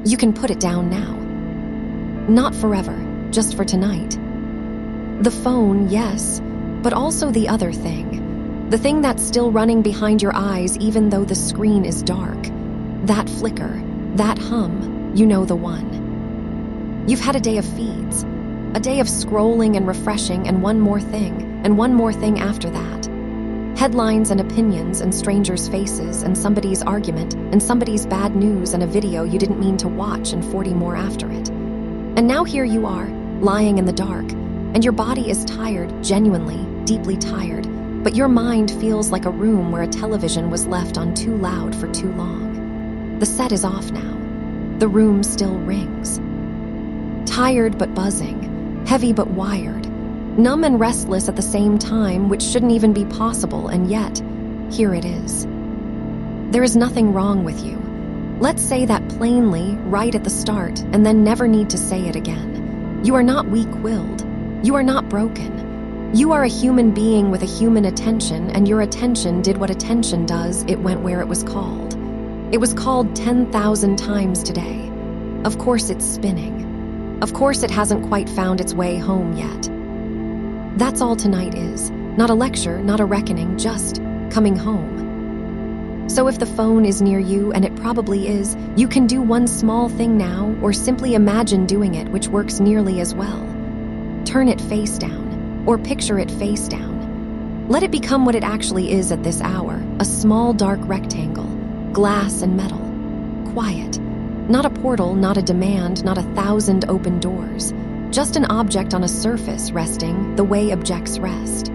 You can put it down now. Not forever, just for tonight. The phone, yes, but also the other thing. The thing that's still running behind your eyes even though the screen is dark. That flicker, that hum, you know the one. You've had a day of feeds, a day of scrolling and refreshing and one more thing after that. Headlines and opinions and strangers' faces and somebody's argument and somebody's bad news and a video you didn't mean to watch and 40 more after it. And now here you are, lying in the dark, and your body is tired, genuinely, deeply tired, but your mind feels like a room where a television was left on too loud for too long. The set is off now. The room still rings. Tired but buzzing, heavy but wired, numb and restless at the same time, which shouldn't even be possible, and yet, here it is. There is nothing wrong with you. Let's say that plainly, right at the start, and then never need to say it again. You are not weak-willed. You are not broken. You are a human being with a human attention, and your attention did what attention does. It went where it was called. It was called 10,000 times today. Of course it's spinning. Of course it hasn't quite found its way home yet. That's all tonight is. Not a lecture, not a reckoning, just coming home. So if the phone is near you, and it probably is, you can do one small thing now, or simply imagine doing it, which works nearly as well. Turn it face down, or picture it face down. Let it become what it actually is at this hour, a small dark rectangle, glass and metal, quiet. Not a portal, not a demand, not 1,000 open doors. Just an object on a surface resting the way objects rest.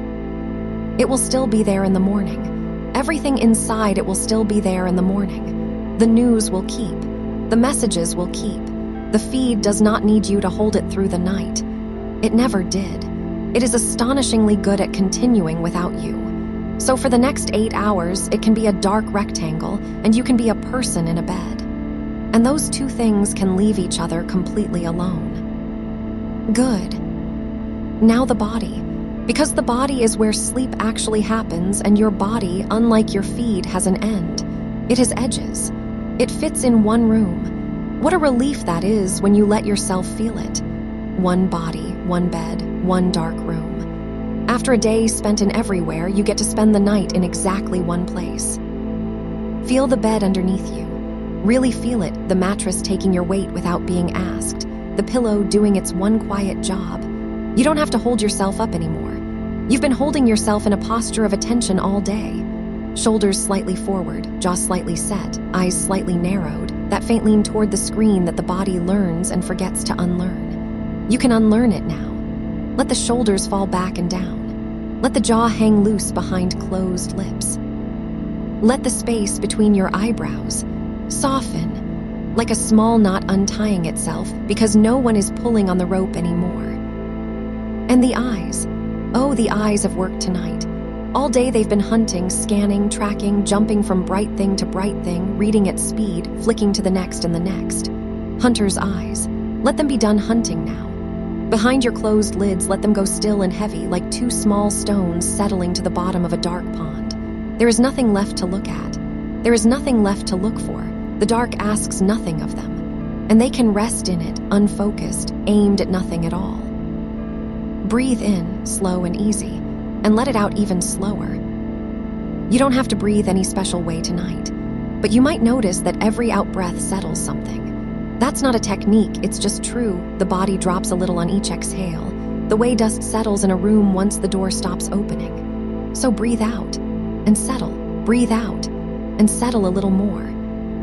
It will still be there in the morning. Everything inside it will still be there in the morning. The news will keep. The messages will keep. The feed does not need you to hold it through the night. It never did. It is astonishingly good at continuing without you. So for the next 8 hours, it can be a dark rectangle, and you can be a person in a bed. And those two things can leave each other completely alone. Good. Now the body. Because the body is where sleep actually happens, and your body, unlike your feed, has an end. It has edges. It fits in one room. What a relief that is when you let yourself feel it. One body, one bed, one dark room. After a day spent in everywhere, you get to spend the night in exactly one place. Feel the bed underneath you. Really feel it, the mattress taking your weight without being asked. The pillow doing its one quiet job. You don't have to hold yourself up anymore. You've been holding yourself in a posture of attention all day. Shoulders slightly forward, jaw slightly set, eyes slightly narrowed, that faint lean toward the screen that the body learns and forgets to unlearn. You can unlearn it now. Let the shoulders fall back and down. Let the jaw hang loose behind closed lips. Let the space between your eyebrows soften, like a small knot untying itself because no one is pulling on the rope anymore. And the eyes. Oh, the eyes have worked tonight. All day they've been hunting, scanning, tracking, jumping from bright thing to bright thing, reading at speed, flicking to the next and the next. Hunter's eyes. Let them be done hunting now. Behind your closed lids, let them go still and heavy like two small stones settling to the bottom of a dark pond. There is nothing left to look at. There is nothing left to look for. The dark asks nothing of them, and they can rest in it, unfocused, aimed at nothing at all. Breathe in, slow and easy, and let it out even slower. You don't have to breathe any special way tonight, but you might notice that every out-breath settles something. That's not a technique, it's just true. The body drops a little on each exhale, the way dust settles in a room once the door stops opening. So breathe out, and settle. Breathe out, and settle a little more.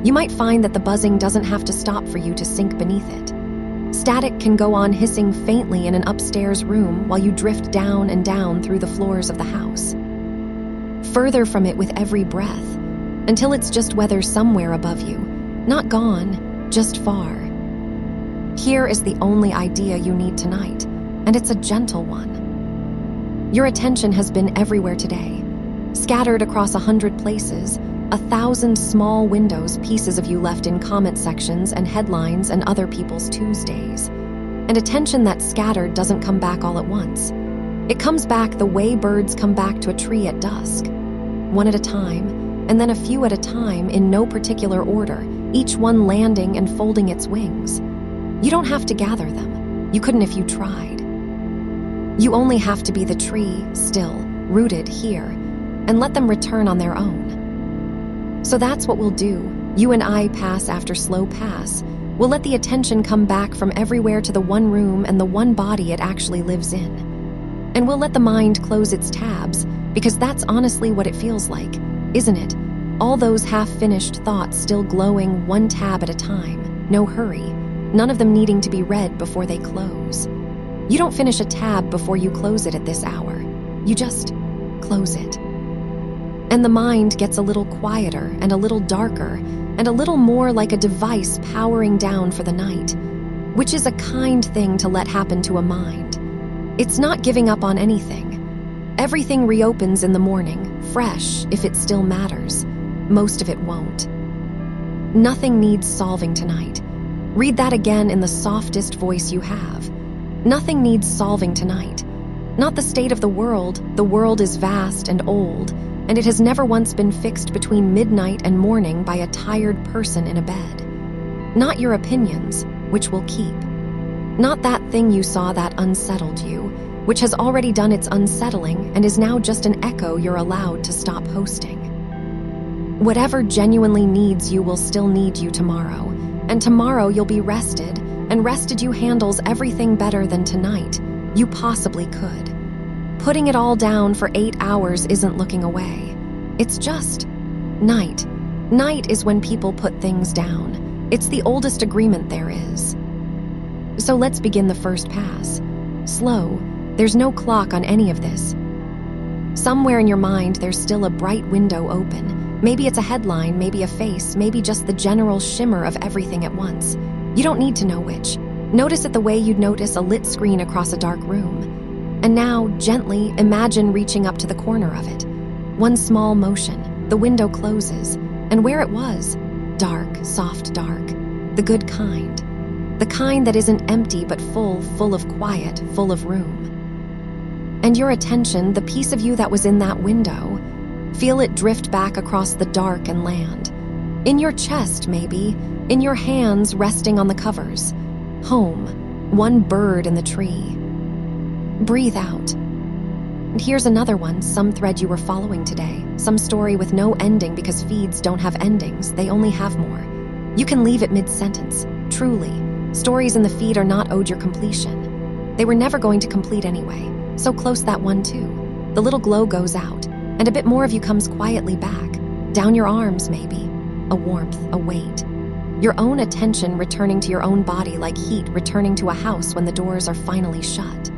You might find that the buzzing doesn't have to stop for you to sink beneath it. Static can go on hissing faintly in an upstairs room while you drift down and down through the floors of the house. Further from it with every breath, until it's just weather somewhere above you. Not gone, just far. Here is the only idea you need tonight, and it's a gentle one. Your attention has been everywhere today, scattered across 100 places, 1,000 small windows, pieces of you left in comment sections and headlines and other people's Tuesdays. And attention that's scattered doesn't come back all at once. It comes back the way birds come back to a tree at dusk. One at a time, and then a few at a time in no particular order, each one landing and folding its wings. You don't have to gather them. You couldn't if you tried. You only have to be the tree, still, rooted here, and let them return on their own. So that's what we'll do. You and I pass after slow pass. We'll let the attention come back from everywhere to the one room and the one body it actually lives in. And we'll let the mind close its tabs, because that's honestly what it feels like, isn't it? All those half-finished thoughts still glowing one tab at a time, no hurry, none of them needing to be read before they close. You don't finish a tab before you close it at this hour. You just close it. And the mind gets a little quieter and a little darker and a little more like a device powering down for the night, which is a kind thing to let happen to a mind. It's not giving up on anything. Everything reopens in the morning, fresh if it still matters. Most of it won't. Nothing needs solving tonight. Read that again in the softest voice you have. Nothing needs solving tonight. Not the state of the world is vast and old, and it has never once been fixed between midnight and morning by a tired person in a bed. Not your opinions, which will keep. Not that thing you saw that unsettled you, which has already done its unsettling and is now just an echo you're allowed to stop hosting. Whatever genuinely needs you will still need you tomorrow, and tomorrow you'll be rested, and rested you handles everything better than tonight you possibly could. Putting it all down for 8 hours isn't looking away. It's just night. Night is when people put things down. It's the oldest agreement there is. So let's begin the first pass. Slow. There's no clock on any of this. Somewhere in your mind, there's still a bright window open. Maybe it's a headline, maybe a face, maybe just the general shimmer of everything at once. You don't need to know which. Notice it the way you'd notice a lit screen across a dark room. And now, gently, imagine reaching up to the corner of it. One small motion, the window closes, and where it was, dark, soft dark, the good kind. The kind that isn't empty but full of quiet, full of room. And your attention, the piece of you that was in that window, feel it drift back across the dark and land. In your chest, maybe, in your hands resting on the covers. Home, one bird in the tree. Breathe out. And here's another one, some thread you were following today, some story with no ending because feeds don't have endings, they only have more. You can leave it mid-sentence, truly. Stories in the feed are not owed your completion. They were never going to complete anyway, so close that one too. The little glow goes out, and a bit more of you comes quietly back, down your arms maybe, a warmth, a weight. Your own attention returning to your own body like heat returning to a house when the doors are finally shut.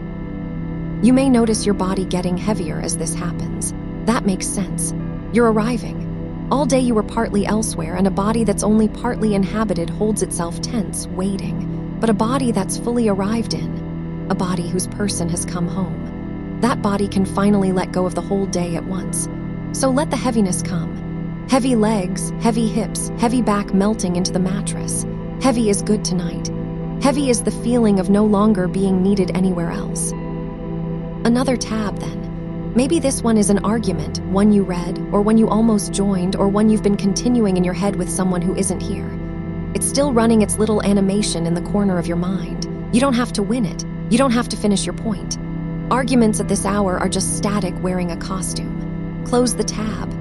You may notice your body getting heavier as this happens. That makes sense. You're arriving. All day you were partly elsewhere, and a body that's only partly inhabited holds itself tense, waiting. But a body that's fully arrived in, a body whose person has come home. That body can finally let go of the whole day at once. So let the heaviness come. Heavy legs, heavy hips, heavy back melting into the mattress. Heavy is good tonight. Heavy is the feeling of no longer being needed anywhere else. Another tab, then. Maybe this one is an argument, one you read, or one you almost joined, or one you've been continuing in your head with someone who isn't here. It's still running its little animation in the corner of your mind. You don't have to win it. You don't have to finish your point. Arguments at this hour are just static wearing a costume. Close the tab.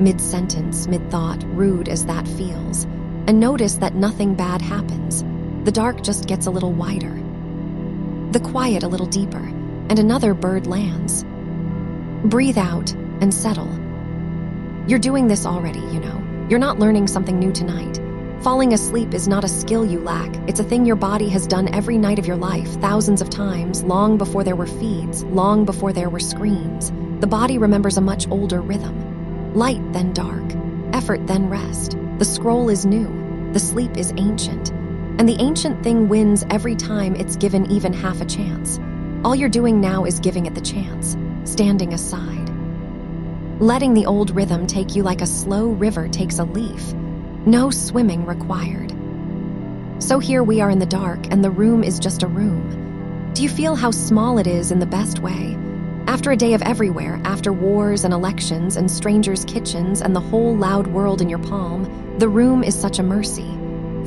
Mid-sentence, mid-thought, rude as that feels. And notice that nothing bad happens. The dark just gets a little wider. The quiet a little deeper. And another bird lands. Breathe out and settle. You're doing this already, you know. You're not learning something new tonight. Falling asleep is not a skill you lack. It's a thing your body has done every night of your life, thousands of times, long before there were feeds, long before there were screens. The body remembers a much older rhythm. Light then dark, effort then rest. The scroll is new, the sleep is ancient. And the ancient thing wins every time it's given even half a chance. All you're doing now is giving it the chance, standing aside. Letting the old rhythm take you like a slow river takes a leaf. No swimming required. So here we are in the dark, and the room is just a room. Do you feel how small it is in the best way? After a day of everywhere, after wars and elections and strangers' kitchens and the whole loud world in your palm, the room is such a mercy.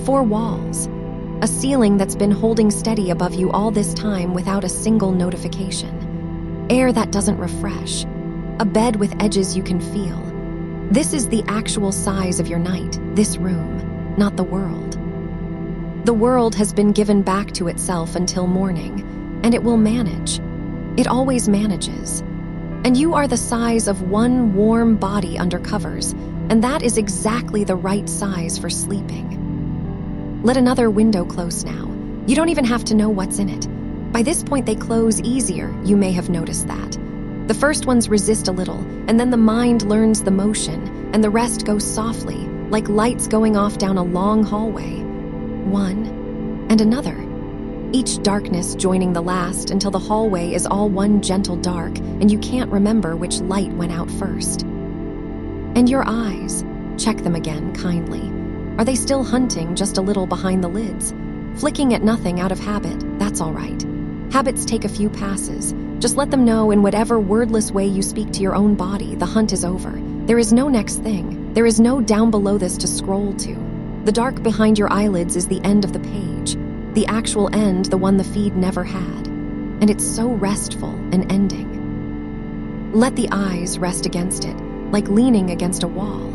4 walls. A ceiling that's been holding steady above you all this time without a single notification. Air that doesn't refresh. A bed with edges you can feel. This is the actual size of your night, this room, not the world. The world has been given back to itself until morning, and it will manage. It always manages. And you are the size of one warm body under covers, and that is exactly the right size for sleeping. Let another window close now. You don't even have to know what's in it. By this point they close easier, you may have noticed that. The first ones resist a little, and then the mind learns the motion, and the rest goes softly, like lights going off down a long hallway. One, and another. Each darkness joining the last until the hallway is all one gentle dark, and you can't remember which light went out first. And your eyes, check them again kindly. Are they still hunting just a little behind the lids? Flicking at nothing out of habit, that's all right. Habits take a few passes. Just let them know in whatever wordless way you speak to your own body, the hunt is over. There is no next thing. There is no down below this to scroll to. The dark behind your eyelids is the end of the page. The actual end, the one the feed never had. And it's so restful, an ending. Let the eyes rest against it, like leaning against a wall.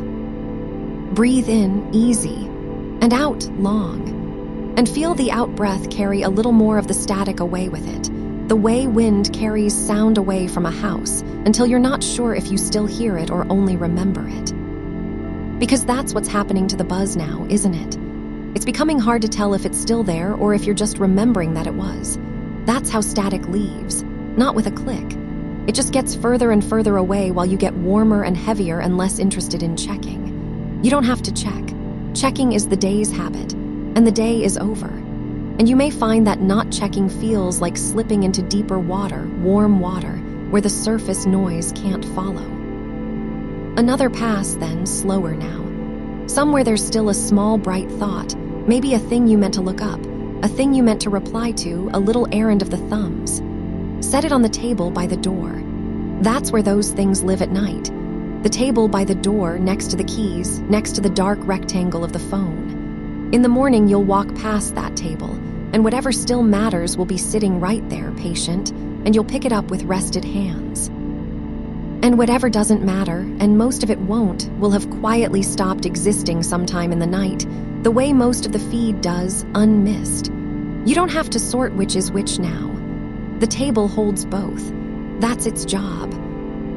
Breathe in, easy, and out, long. And feel the out-breath carry a little more of the static away with it. The way wind carries sound away from a house until you're not sure if you still hear it or only remember it. Because that's what's happening to the buzz now, isn't it? It's becoming hard to tell if it's still there or if you're just remembering that it was. That's how static leaves, not with a click. It just gets further and further away while you get warmer and heavier and less interested in checking. You don't have to check. Checking is the day's habit, and the day is over. And you may find that not checking feels like slipping into deeper water, warm water, where the surface noise can't follow. Another pass then, slower now. Somewhere there's still a small bright thought, maybe a thing you meant to look up, a thing you meant to reply to, a little errand of the thumbs. Set it on the table by the door. That's where those things live at night. The table by the door, next to the keys, next to the dark rectangle of the phone. In the morning you'll walk past that table, and whatever still matters will be sitting right there, patient, and you'll pick it up with rested hands. And whatever doesn't matter, and most of it won't, will have quietly stopped existing sometime in the night, the way most of the feed does, unmissed. You don't have to sort which is which now. The table holds both. That's its job.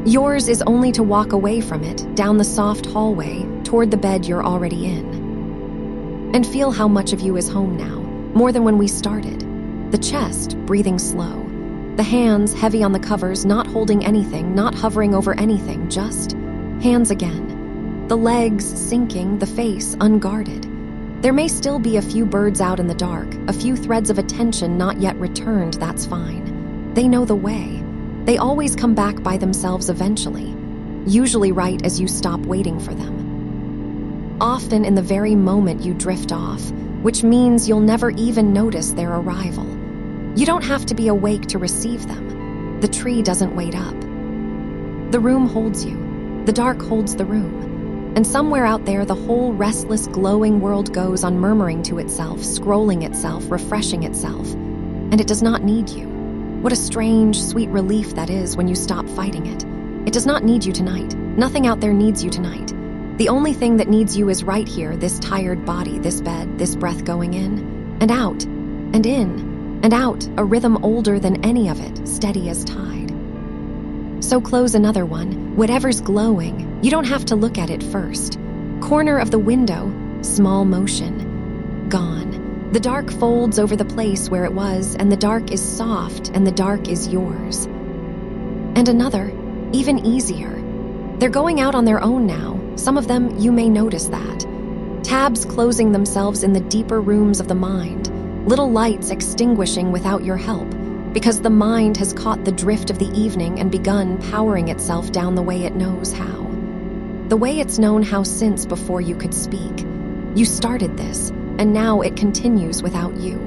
Yours is only to walk away from it, down the soft hallway, toward the bed you're already in. And feel how much of you is home now, more than when we started. The chest, breathing slow. The hands, heavy on the covers, not holding anything, not hovering over anything, just hands again. The legs sinking, the face unguarded. There may still be a few birds out in the dark, a few threads of attention not yet returned, that's fine. They know the way. They always come back by themselves eventually, usually right as you stop waiting for them. Often in the very moment you drift off, which means you'll never even notice their arrival. You don't have to be awake to receive them. The tree doesn't wait up. The room holds you. The dark holds the room. And somewhere out there, the whole restless, glowing world goes on murmuring to itself, scrolling itself, refreshing itself. And it does not need you. What a strange, sweet relief that is when you stop fighting it. It does not need you tonight. Nothing out there needs you tonight. The only thing that needs you is right here, this tired body, this bed, this breath going in, and out, and in, and out, a rhythm older than any of it, steady as tide. So close another one, whatever's glowing, you don't have to look at it first. Corner of the window, small motion, gone. The dark folds over the place where it was, and the dark is soft, and the dark is yours. And another, even easier. They're going out on their own now. Some of them, you may notice that. Tabs closing themselves in the deeper rooms of the mind. Little lights extinguishing without your help, because the mind has caught the drift of the evening and begun powering itself down the way it knows how. The way it's known how since before you could speak. You started this, and now it continues without you.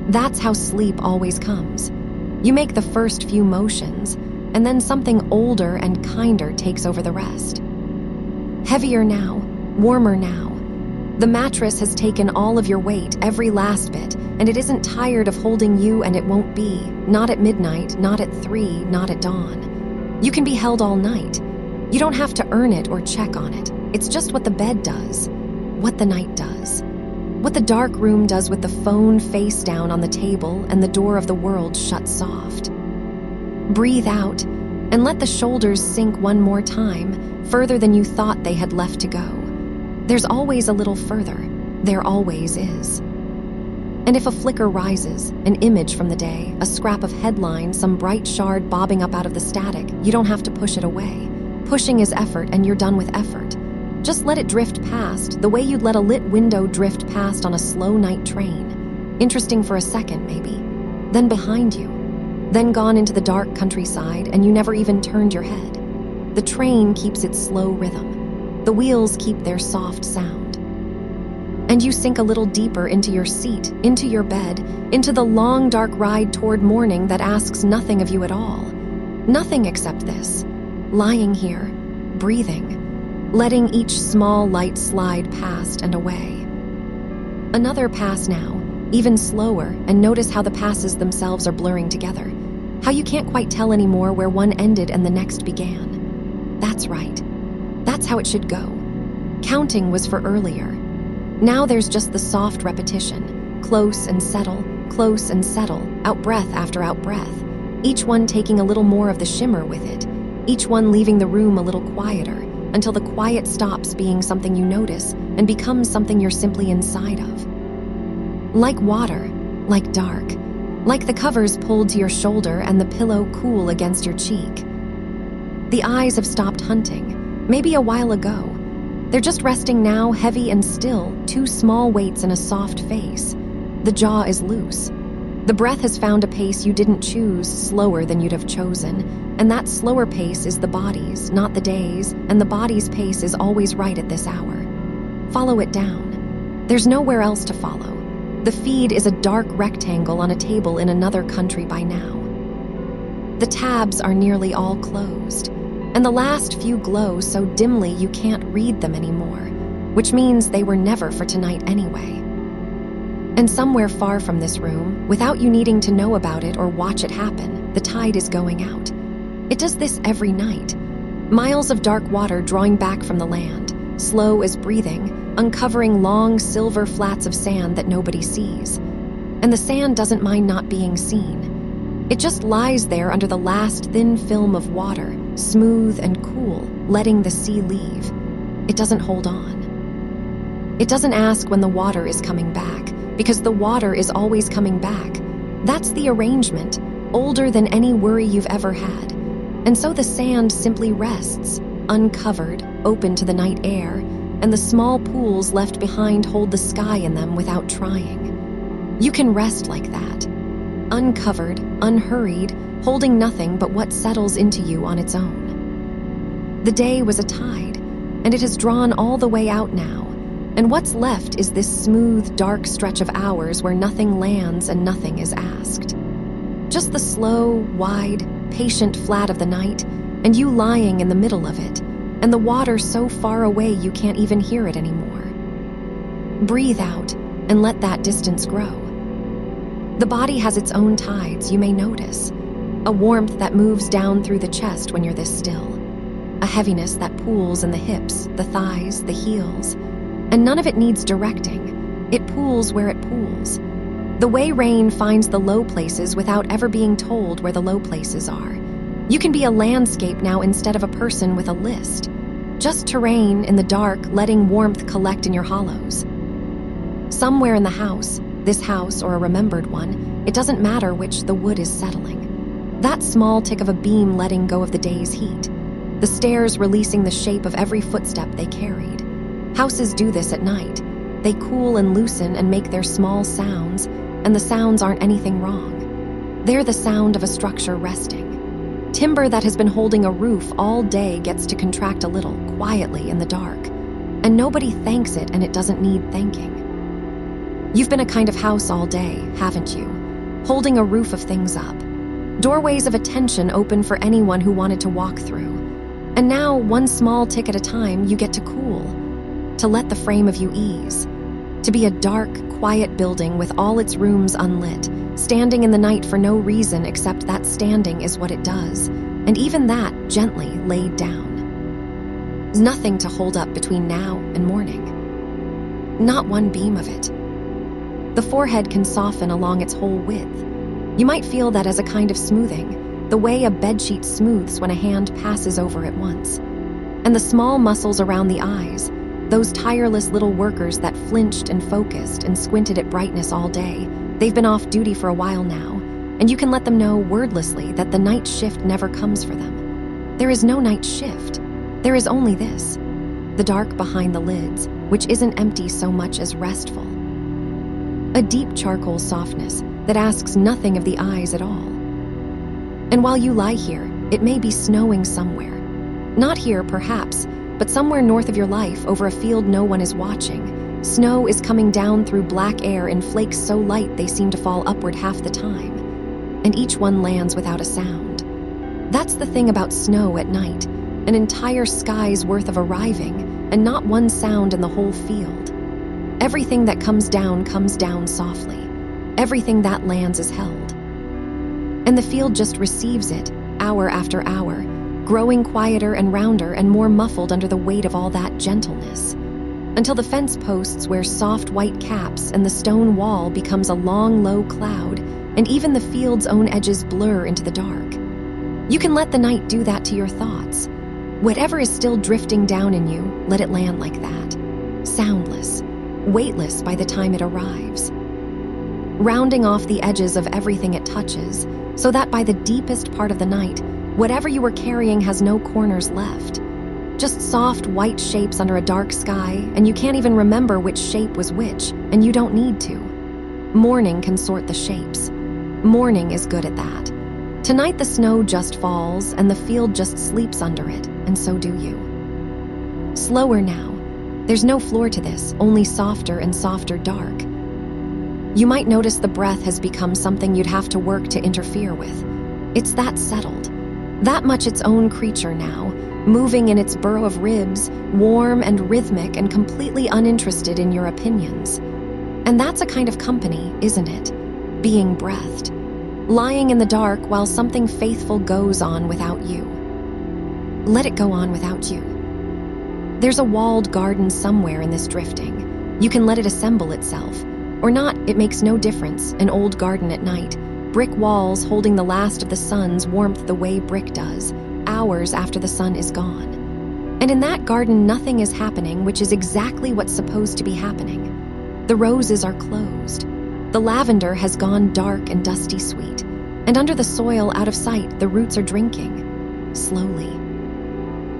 That's how sleep always comes. You make the first few motions, and then something older and kinder takes over the rest. Heavier now, warmer now. The mattress has taken all of your weight, every last bit, and it isn't tired of holding you, and it won't be. Not at midnight, not at 3, not at dawn. You can be held all night. You don't have to earn it or check on it. It's just what the bed does, what the night does, what the dark room does with the phone face down on the table and the door of the world shut soft. Breathe out and let the shoulders sink one more time, further than you thought they had left to go. There's always a little further. There always is. And if a flicker rises, an image from the day, a scrap of headline, some bright shard bobbing up out of the static, you don't have to push it away. Pushing is effort, and you're done with effort. Just let it drift past, the way you'd let a lit window drift past on a slow night train. Interesting for a second, maybe. Then behind you. Then gone into the dark countryside, and you never even turned your head. The train keeps its slow rhythm. The wheels keep their soft sound. And you sink a little deeper into your seat, into your bed, into the long dark ride toward morning that asks nothing of you at all. Nothing except this. Lying here, breathing, letting each small light slide past and away. Another pass now, even slower, and notice how the passes themselves are blurring together. How you can't quite tell anymore where one ended and the next began. That's right. That's how it should go. Counting was for earlier. Now there's just the soft repetition. Close and settle, out breath after out breath. Each one taking a little more of the shimmer with it. Each one leaving the room a little quieter, until the quiet stops being something you notice and becomes something you're simply inside of. Like water, like dark, like the covers pulled to your shoulder and the pillow cool against your cheek. The eyes have stopped hunting, maybe a while ago. They're just resting now, heavy and still, two small weights in a soft face. The jaw is loose. The breath has found a pace you didn't choose, slower than you'd have chosen, and that slower pace is the body's, not the day's, and the body's pace is always right at this hour. Follow it down. There's nowhere else to follow. The feed is a dark rectangle on a table in another country by now. The tabs are nearly all closed, and the last few glow so dimly you can't read them anymore, which means they were never for tonight anyway. And somewhere far from this room, without you needing to know about it or watch it happen, the tide is going out. It does this every night. Miles of dark water drawing back from the land, slow as breathing, uncovering long silver flats of sand that nobody sees. And the sand doesn't mind not being seen. It just lies there under the last thin film of water, smooth and cool, letting the sea leave. It doesn't hold on. It doesn't ask when the water is coming back, because the water is always coming back. That's the arrangement, older than any worry you've ever had. And so the sand simply rests, uncovered, open to the night air, and the small pools left behind hold the sky in them without trying. You can rest like that, uncovered, unhurried, holding nothing but what settles into you on its own. The day was a tide, and it has drawn all the way out now. And what's left is this smooth, dark stretch of hours where nothing lands and nothing is asked. Just the slow, wide, patient flat of the night, and you lying in the middle of it, and the water so far away you can't even hear it anymore. Breathe out and let that distance grow. The body has its own tides, you may notice. A warmth that moves down through the chest when you're this still. A heaviness that pools in the hips, the thighs, the heels. And none of it needs directing. It pools where it pools. The way rain finds the low places without ever being told where the low places are. You can be a landscape now instead of a person with a list. Just terrain in the dark, letting warmth collect in your hollows. Somewhere in the house, this house or a remembered one, it doesn't matter which, the wood is settling. That small tick of a beam letting go of the day's heat. The stairs releasing the shape of every footstep they carried. Houses do this at night. They cool and loosen and make their small sounds, and the sounds aren't anything wrong. They're the sound of a structure resting. Timber that has been holding a roof all day gets to contract a little, quietly in the dark. And nobody thanks it, and it doesn't need thanking. You've been a kind of house all day, haven't you? Holding a roof of things up. Doorways of attention open for anyone who wanted to walk through. And now, one small tick at a time, you get to cool. to let the frame of you ease, to be a dark, quiet building with all its rooms unlit, standing in the night for no reason except that standing is what it does, and even that gently laid down. Nothing to hold up between now and morning. Not one beam of it. The forehead can soften along its whole width. You might feel that as a kind of smoothing, the way a bedsheet smooths when a hand passes over it once. And the small muscles around the eyes, those tireless little workers that flinched and focused and squinted at brightness all day, they've been off duty for a while now, and you can let them know wordlessly that the night shift never comes for them. There is no night shift. There is only this, the dark behind the lids, which isn't empty so much as restful. A deep charcoal softness that asks nothing of the eyes at all. And while you lie here, it may be snowing somewhere. Not here, perhaps, but somewhere north of your life over a field no one is watching. Snow is coming down through black air in flakes so light they seem to fall upward half the time, and each one lands without a sound. That's the thing about snow at night, an entire sky's worth of arriving, and not one sound in the whole field. Everything that comes down softly. Everything that lands is held. And the field just receives it, hour after hour, growing quieter and rounder and more muffled under the weight of all that gentleness, until the fence posts wear soft white caps and the stone wall becomes a long, low cloud, and even the field's own edges blur into the dark. You can let the night do that to your thoughts. Whatever is still drifting down in you, let it land like that, soundless, weightless by the time it arrives, rounding off the edges of everything it touches, so that by the deepest part of the night, whatever you were carrying has no corners left. Just soft white shapes under a dark sky, and you can't even remember which shape was which, and you don't need to. Morning can sort the shapes. Morning is good at that. Tonight the snow just falls, and the field just sleeps under it, and so do you. Slower now. There's no floor to this, only softer and softer dark. You might notice the breath has become something you'd have to work to interfere with. It's that settled. That much its own creature now, moving in its burrow of ribs, warm and rhythmic and completely uninterested in your opinions. And that's a kind of company, isn't it? Being breathed. Lying in the dark while something faithful goes on without you. Let it go on without you. There's a walled garden somewhere in this drifting. You can let it assemble itself. Or not, it makes no difference, an old garden at night. Brick walls holding the last of the sun's warmth the way brick does, hours after the sun is gone. And in that garden nothing is happening, which is exactly what's supposed to be happening. The roses are closed. The lavender has gone dark and dusty sweet. And under the soil, out of sight, the roots are drinking. Slowly.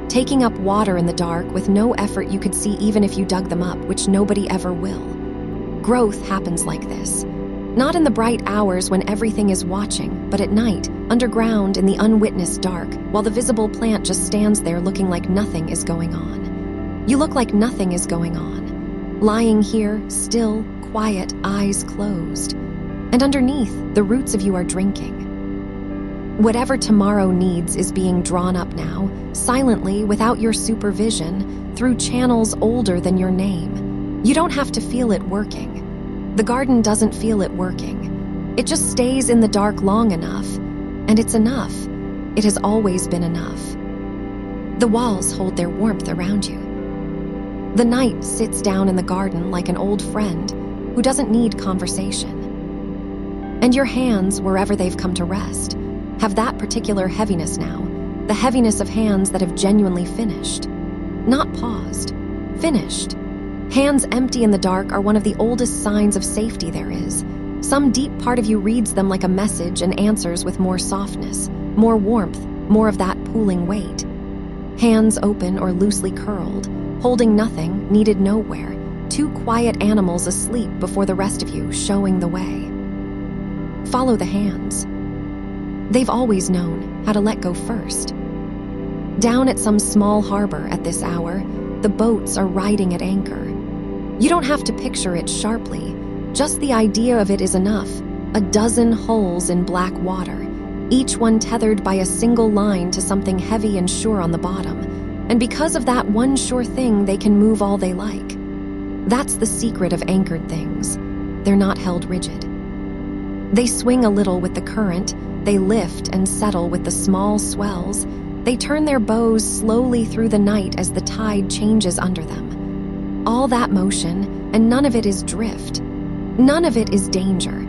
Taking up water in the dark with no effort you could see even if you dug them up, which nobody ever will. Growth happens like this. Not in the bright hours when everything is watching, but at night, underground in the unwitnessed dark, while the visible plant just stands there looking like nothing is going on. You look like nothing is going on. Lying here, still, quiet, eyes closed. And underneath, the roots of you are drinking. Whatever tomorrow needs is being drawn up now, silently, without your supervision, through channels older than your name. You don't have to feel it working. The garden doesn't feel it working. It just stays in the dark long enough, and it's enough. It has always been enough. The walls hold their warmth around you. The night sits down in the garden like an old friend who doesn't need conversation. And your hands, wherever they've come to rest, have that particular heaviness now, the heaviness of hands that have genuinely finished. Not paused. Finished. Hands empty in the dark are one of the oldest signs of safety there is. Some deep part of you reads them like a message and answers with more softness, more warmth, more of that pooling weight. Hands open or loosely curled, holding nothing, needed nowhere, two quiet animals asleep before the rest of you showing the way. Follow the hands. They've always known how to let go first. Down at some small harbor at this hour, the boats are riding at anchor. You don't have to picture it sharply. Just the idea of it is enough. A dozen hulls in black water, each one tethered by a single line to something heavy and sure on the bottom. And because of that one sure thing, they can move all they like. That's the secret of anchored things. They're not held rigid. They swing a little with the current, they lift and settle with the small swells, they turn their bows slowly through the night as the tide changes under them. All that motion, and none of it is drift. None of it is danger.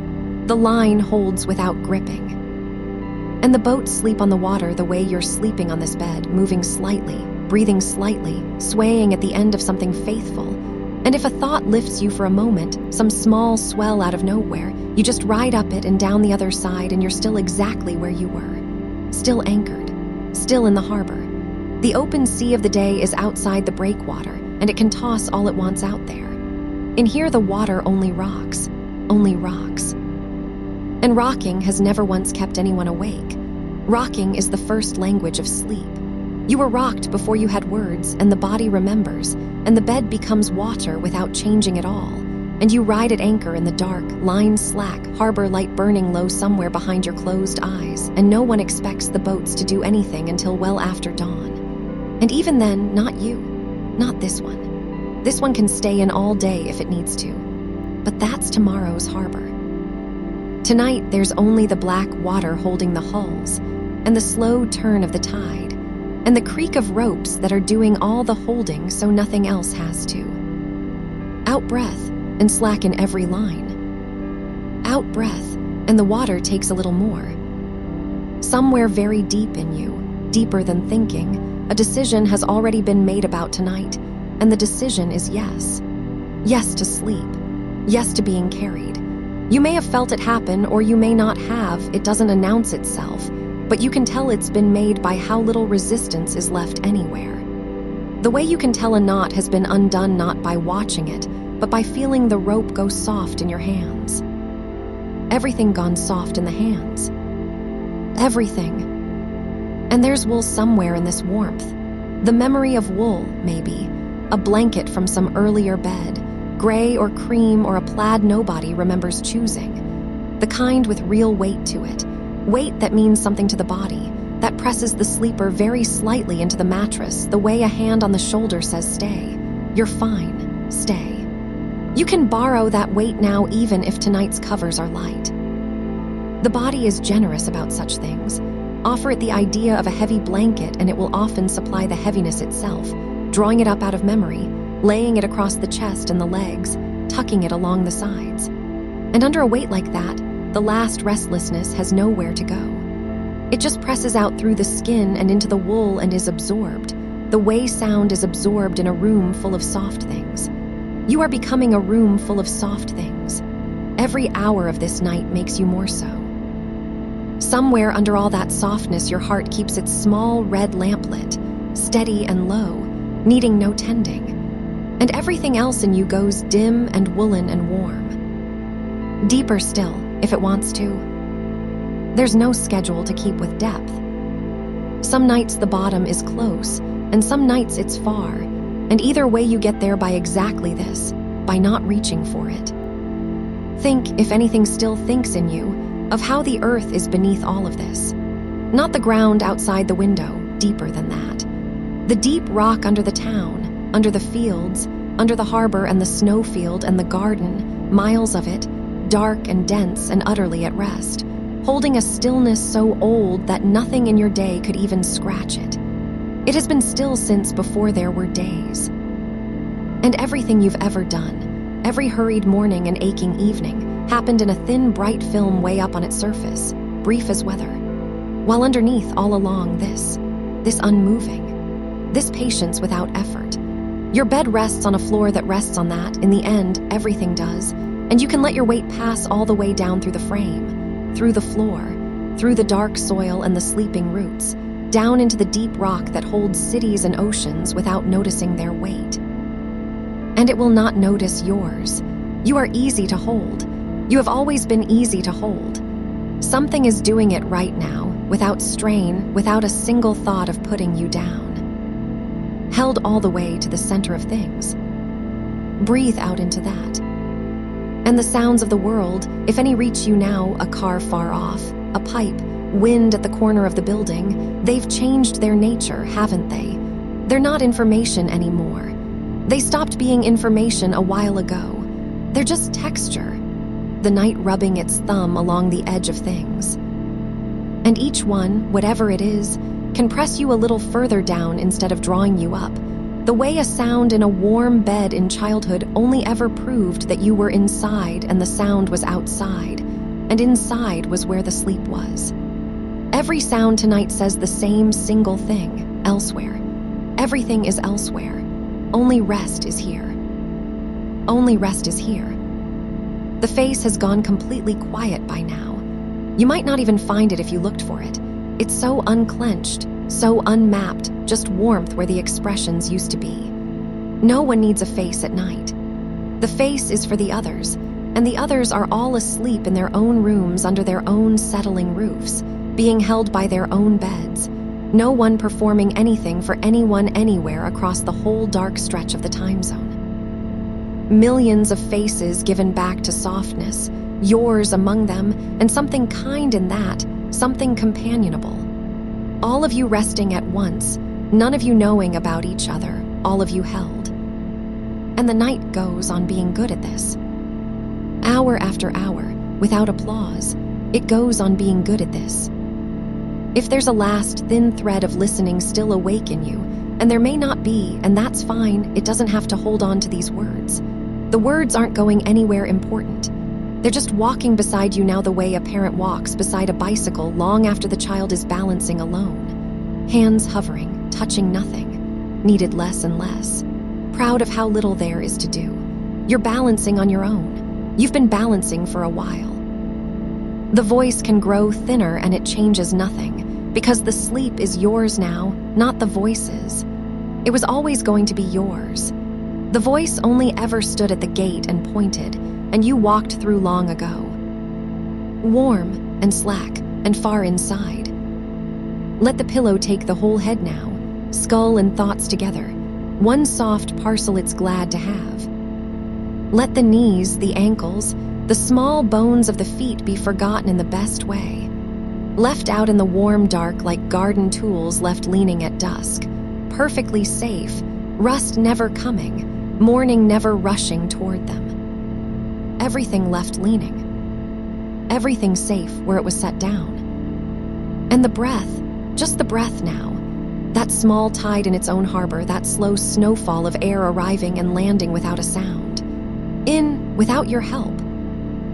The line holds without gripping. And the boats sleep on the water the way you're sleeping on this bed, moving slightly, breathing slightly, swaying at the end of something faithful. And if a thought lifts you for a moment, some small swell out of nowhere, you just ride up it and down the other side, and you're still exactly where you were. Still anchored. Still in the harbor. The open sea of the day is outside the breakwater, and it can toss all it wants out there. In here, the water only rocks. Only rocks. And rocking has never once kept anyone awake. Rocking is the first language of sleep. You were rocked before you had words, and the body remembers, and the bed becomes water without changing at all. And you ride at anchor in the dark, line slack, harbor light burning low somewhere behind your closed eyes, and no one expects the boats to do anything until well after dawn. And even then, not you. Not this one. This one can stay in all day if it needs to. But that's tomorrow's harbor. Tonight, there's only the black water holding the hulls, and the slow turn of the tide, and the creak of ropes that are doing all the holding so nothing else has to. Out breath, and slacken every line. Out breath, and the water takes a little more. Somewhere very deep in you, deeper than thinking, a decision has already been made about tonight, and the decision is yes. Yes to sleep. Yes to being carried. You may have felt it happen, or you may not have. It doesn't announce itself, but you can tell it's been made by how little resistance is left anywhere. The way you can tell a knot has been undone not by watching it, but by feeling the rope go soft in your hands. Everything gone soft in the hands. Everything. And there's wool somewhere in this warmth. The memory of wool, maybe. A blanket from some earlier bed. Gray or cream or a plaid nobody remembers choosing. The kind with real weight to it. Weight that means something to the body. That presses the sleeper very slightly into the mattress, the way a hand on the shoulder says stay. You're fine. Stay. You can borrow that weight now even if tonight's covers are light. The body is generous about such things. Offer it the idea of a heavy blanket and it will often supply the heaviness itself, drawing it up out of memory, laying it across the chest and the legs, tucking it along the sides. And under a weight like that, the last restlessness has nowhere to go. It just presses out through the skin and into the wool and is absorbed. The way sound is absorbed in a room full of soft things. You are becoming a room full of soft things. Every hour of this night makes you more so. Somewhere under all that softness, your heart keeps its small red lamp lit, steady and low, needing no tending. And everything else in you goes dim and woolen and warm. Deeper still, if it wants to. There's no schedule to keep with depth. Some nights the bottom is close, and some nights it's far, and either way you get there by exactly this, by not reaching for it. Think, if anything still thinks in you, of how the earth is beneath all of this. Not the ground outside the window, deeper than that. The deep rock under the town, under the fields, under the harbor and the snowfield and the garden, miles of it, dark and dense and utterly at rest, holding a stillness so old that nothing in your day could even scratch it. It has been still since before there were days. And everything you've ever done, every hurried morning and aching evening, happened in a thin, bright film way up on its surface, brief as weather. While underneath, all along, this unmoving, this patience without effort. Your bed rests on a floor that rests on that. In the end, everything does, and you can let your weight pass all the way down through the frame, through the floor, through the dark soil and the sleeping roots, down into the deep rock that holds cities and oceans without noticing their weight. And it will not notice yours. You are easy to hold. You have always been easy to hold. Something is doing it right now, without strain, without a single thought of putting you down. Held all the way to the center of things. Breathe out into that. And the sounds of the world, if any reach you now, a car far off, a pipe, wind at the corner of the building, they've changed their nature, haven't they? They're not information anymore. They stopped being information a while ago. They're just texture, the night rubbing its thumb along the edge of things. And each one, whatever it is, can press you a little further down instead of drawing you up, the way a sound in a warm bed in childhood only ever proved that you were inside and the sound was outside, and inside was where the sleep was. Every sound tonight says the same single thing, elsewhere. Everything is elsewhere. Only rest is here. Only rest is here. The face has gone completely quiet by now. You might not even find it if you looked for it. It's so unclenched, so unmapped, just warmth where the expressions used to be. No one needs a face at night. The face is for the others, and the others are all asleep in their own rooms under their own settling roofs, being held by their own beds. No one performing anything for anyone anywhere across the whole dark stretch of the time zone. Millions of faces given back to softness, yours among them, and something kind in that, something companionable. All of you resting at once, none of you knowing about each other, all of you held. And the night goes on being good at this. Hour after hour, without applause, it goes on being good at this. If there's a last thin thread of listening still awake in you, and there may not be, and that's fine, it doesn't have to hold on to these words. The words aren't going anywhere important. They're just walking beside you now the way a parent walks beside a bicycle long after the child is balancing alone. Hands hovering, touching nothing, needed less and less. Proud of how little there is to do. You're balancing on your own. You've been balancing for a while. The voice can grow thinner and it changes nothing, because the sleep is yours now, not the voice's. It was always going to be yours. The voice only ever stood at the gate and pointed, and you walked through long ago. Warm and slack and far inside. Let the pillow take the whole head now, skull and thoughts together, one soft parcel it's glad to have. Let the knees, the ankles, the small bones of the feet be forgotten in the best way. Left out in the warm dark like garden tools left leaning at dusk. Perfectly safe, rust never coming, morning never rushing toward them. Everything left leaning. Everything safe where it was set down. And the breath, just the breath now. That small tide in its own harbor, that slow snowfall of air arriving and landing without a sound. In, without your help.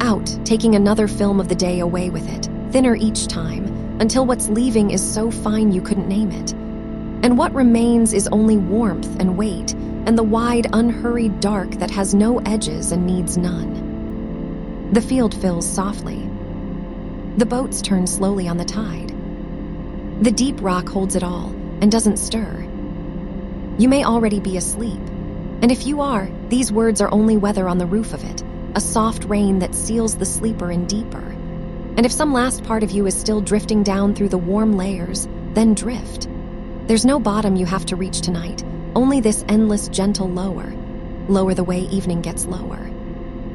Out, taking another film of the day away with it, thinner each time, until what's leaving is so fine you couldn't name it. And what remains is only warmth and weight, and the wide, unhurried dark that has no edges and needs none. The field fills softly. The boats turn slowly on the tide. The deep rock holds it all and doesn't stir. You may already be asleep, and if you are, these words are only weather on the roof of it, a soft rain that seals the sleeper in deeper. And if some last part of you is still drifting down through the warm layers, then drift. There's no bottom you have to reach tonight, only this endless gentle lower. Lower the way evening gets lower.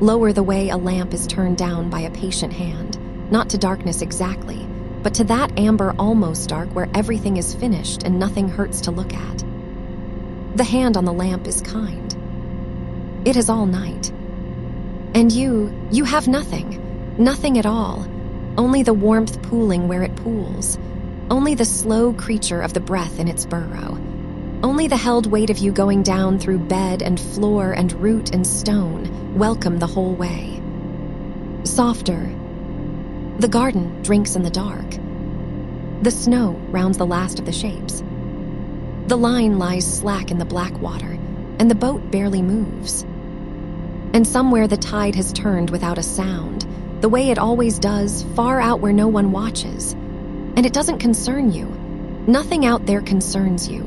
Lower the way a lamp is turned down by a patient hand, not to darkness exactly, but to that amber almost dark where everything is finished and nothing hurts to look at. The hand on the lamp is kind. It is all night. And you have nothing, nothing at all, only the warmth pooling where it pools, only the slow creature of the breath in its burrow, only the held weight of you going down through bed and floor and root and stone, welcome the whole way. Softer. The garden drinks in the dark. The snow rounds the last of the shapes. The line lies slack in the black water, and the boat barely moves. And somewhere the tide has turned without a sound, the way it always does, far out where no one watches. And it doesn't concern you. Nothing out there concerns you.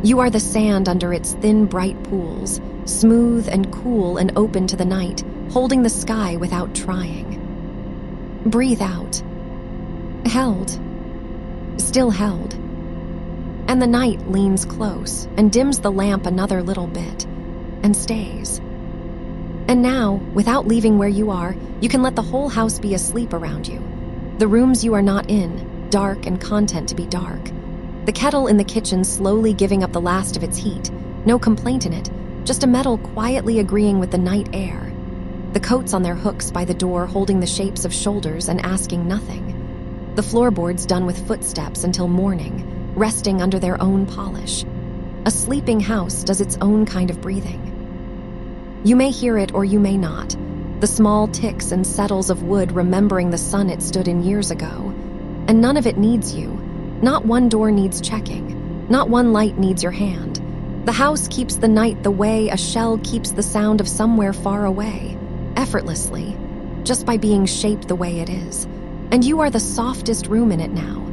You are the sand under its thin, bright pools, smooth and cool and open to the night, holding the sky without trying. Breathe out. Held. Still held. And the night leans close and dims the lamp another little bit, and stays. And now, without leaving where you are, you can let the whole house be asleep around you. The rooms you are not in, dark and content to be dark. The kettle in the kitchen slowly giving up the last of its heat. No complaint in it, just a metal quietly agreeing with the night air. The coats on their hooks by the door holding the shapes of shoulders and asking nothing. The floorboards done with footsteps until morning, resting under their own polish. A sleeping house does its own kind of breathing. You may hear it or you may not. The small ticks and settles of wood remembering the sun it stood in years ago. And none of it needs you. Not one door needs checking. Not one light needs your hand. The house keeps the night the way a shell keeps the sound of somewhere far away, effortlessly, just by being shaped the way it is. And you are the softest room in it now,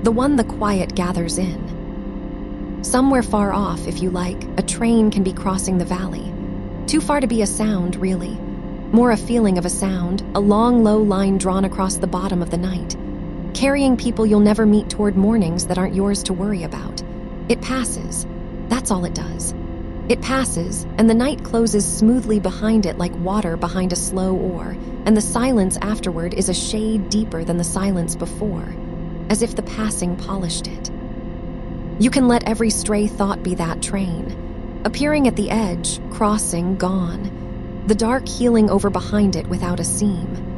the one the quiet gathers in. Somewhere far off, if you like, a train can be crossing the valley. Too far to be a sound, really. More a feeling of a sound, a long, low line drawn across the bottom of the night, carrying people you'll never meet toward mornings that aren't yours to worry about. It passes. That's all it does. It passes, and the night closes smoothly behind it like water behind a slow oar, and the silence afterward is a shade deeper than the silence before, as if the passing polished it. You can let every stray thought be that train, appearing at the edge, crossing, gone, the dark heeling over behind it without a seam.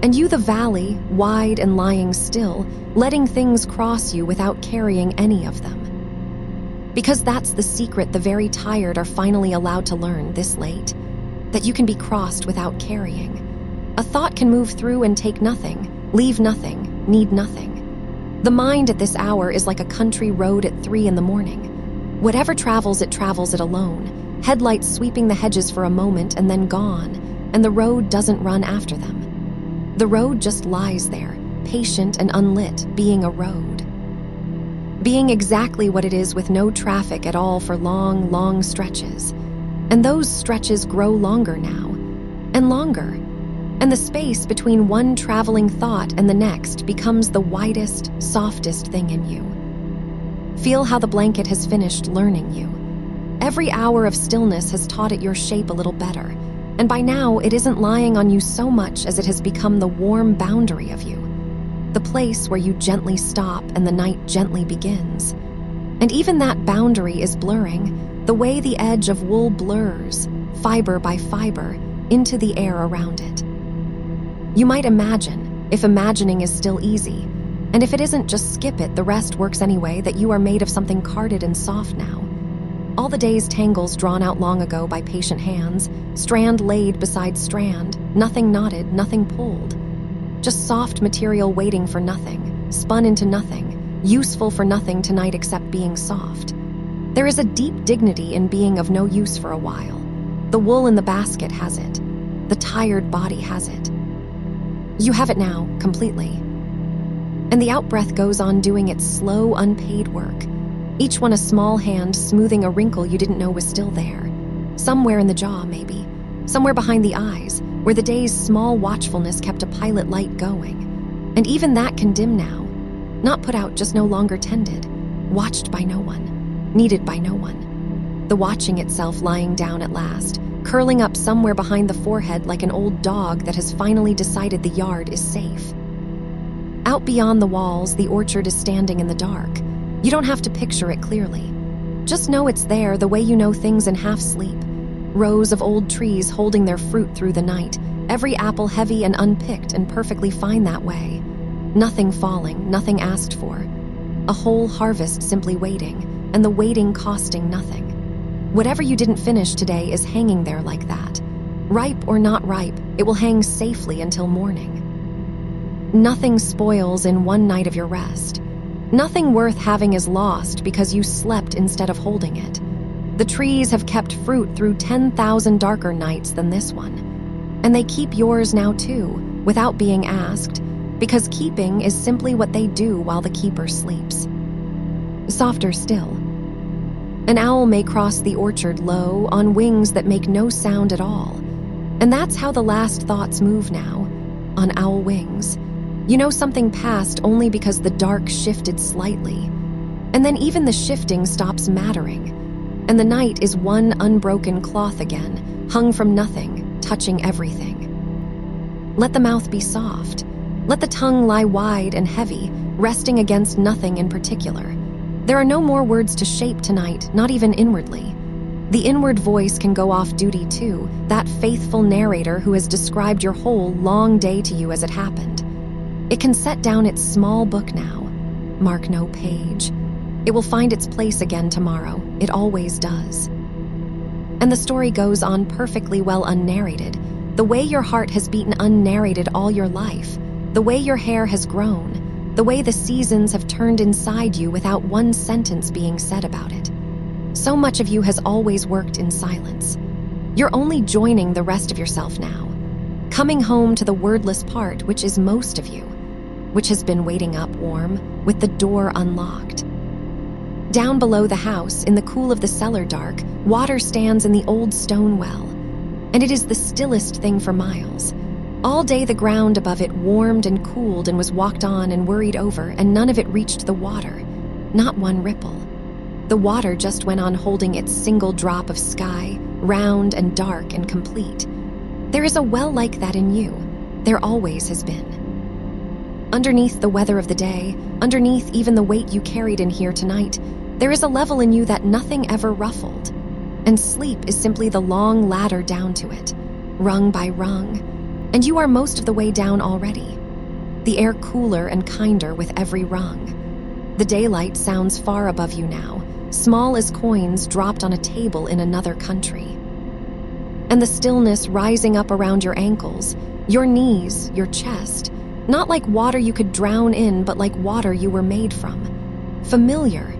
And you the valley, wide and lying still, letting things cross you without carrying any of them. Because that's the secret the very tired are finally allowed to learn this late, that you can be crossed without carrying. A thought can move through and take nothing, leave nothing, need nothing. The mind at this hour is like a country road at 3 in the morning. Whatever travels it alone, headlights sweeping the hedges for a moment and then gone, and the road doesn't run after them. The road just lies there, patient and unlit, being a road. Being exactly what it is with no traffic at all for long, long stretches. And those stretches grow longer now, and longer. And the space between one traveling thought and the next becomes the widest, softest thing in you. Feel how the blanket has finished learning you. Every hour of stillness has taught it your shape a little better, and by now it isn't lying on you so much as it has become the warm boundary of you. The place where you gently stop and the night gently begins. And even that boundary is blurring, the way the edge of wool blurs, fiber by fiber, into the air around it. You might imagine, if imagining is still easy, and if it isn't, just skip it, the rest works anyway, that you are made of something carded and soft now. All the day's tangles drawn out long ago by patient hands, strand laid beside strand, nothing knotted, nothing pulled. Just soft material waiting for nothing, spun into nothing, useful for nothing tonight except being soft. There is a deep dignity in being of no use for a while. The wool in the basket has it. The tired body has it. You have it now, completely. And the outbreath goes on doing its slow, unpaid work, each one a small hand smoothing a wrinkle you didn't know was still there. Somewhere in the jaw, maybe. Somewhere behind the eyes, where the day's small watchfulness kept a pilot light going. And even that can dim now. Not put out, just no longer tended. Watched by no one. Needed by no one. The watching itself lying down at last, curling up somewhere behind the forehead like an old dog that has finally decided the yard is safe. Out beyond the walls, the orchard is standing in the dark. You don't have to picture it clearly. Just know it's there the way you know things in half sleep. Rows of old trees holding their fruit through the night, every apple heavy and unpicked and perfectly fine that way. Nothing falling, nothing asked for. A whole harvest simply waiting, and the waiting costing nothing. Whatever you didn't finish today is hanging there like that. Ripe or not ripe, it will hang safely until morning. Nothing spoils in one night of your rest. Nothing worth having is lost because you slept instead of holding it. The trees have kept fruit through 10,000 darker nights than this one. And they keep yours now too, without being asked, because keeping is simply what they do while the keeper sleeps. Softer still. An owl may cross the orchard low, on wings that make no sound at all. And that's how the last thoughts move now, on owl wings. You know something passed only because the dark shifted slightly. And then even the shifting stops mattering. And the night is one unbroken cloth again, hung from nothing, touching everything. Let the mouth be soft. Let the tongue lie wide and heavy, resting against nothing in particular. There are no more words to shape tonight, not even inwardly. The inward voice can go off duty too, that faithful narrator who has described your whole long day to you as it happened. It can set down its small book now. Mark no page. It will find its place again tomorrow. It always does. And the story goes on perfectly well unnarrated, the way your heart has beaten unnarrated all your life, the way your hair has grown, the way the seasons have turned inside you without one sentence being said about it. So much of you has always worked in silence. You're only joining the rest of yourself now, coming home to the wordless part, which is most of you, which has been waiting up warm, with the door unlocked. Down below the house, in the cool of the cellar dark, water stands in the old stone well, and it is the stillest thing for miles. All day the ground above it warmed and cooled and was walked on and worried over, and none of it reached the water, not one ripple. The water just went on holding its single drop of sky, round and dark and complete. There is a well like that in you. There always has been. Underneath the weather of the day, underneath even the weight you carried in here tonight, there is a level in you that nothing ever ruffled. And sleep is simply the long ladder down to it, rung by rung. And you are most of the way down already. The air cooler and kinder with every rung. The daylight sounds far above you now, small as coins dropped on a table in another country. And the stillness rising up around your ankles, your knees, your chest, not like water you could drown in, but like water you were made from. Familiar,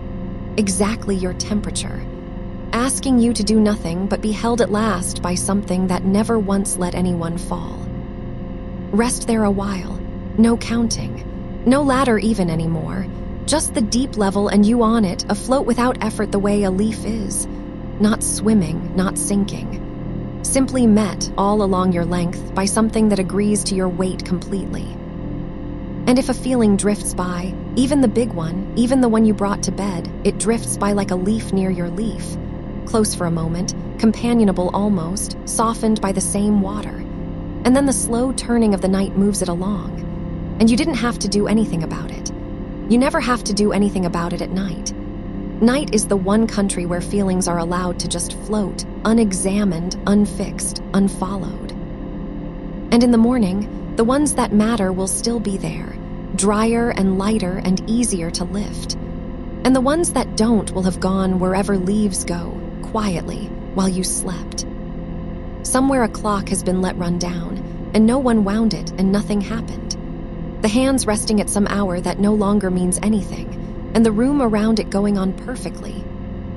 exactly your temperature, asking you to do nothing but be held at last by something that never once let anyone fall. Rest there a while, no counting, no ladder even anymore, just the deep level and you on it, afloat without effort the way a leaf is, not swimming, not sinking, simply met all along your length by something that agrees to your weight completely. And if a feeling drifts by, even the big one, even the one you brought to bed, it drifts by like a leaf near your leaf, close for a moment, companionable almost, softened by the same water. And then the slow turning of the night moves it along, and you didn't have to do anything about it. You never have to do anything about it at night. Night is the one country where feelings are allowed to just float, unexamined, unfixed, unfollowed. And in the morning, the ones that matter will still be there, drier and lighter and easier to lift. And the ones that don't will have gone wherever leaves go, quietly, while you slept. Somewhere a clock has been let run down, and no one wound it, and nothing happened. The hands resting at some hour that no longer means anything, and the room around it going on perfectly.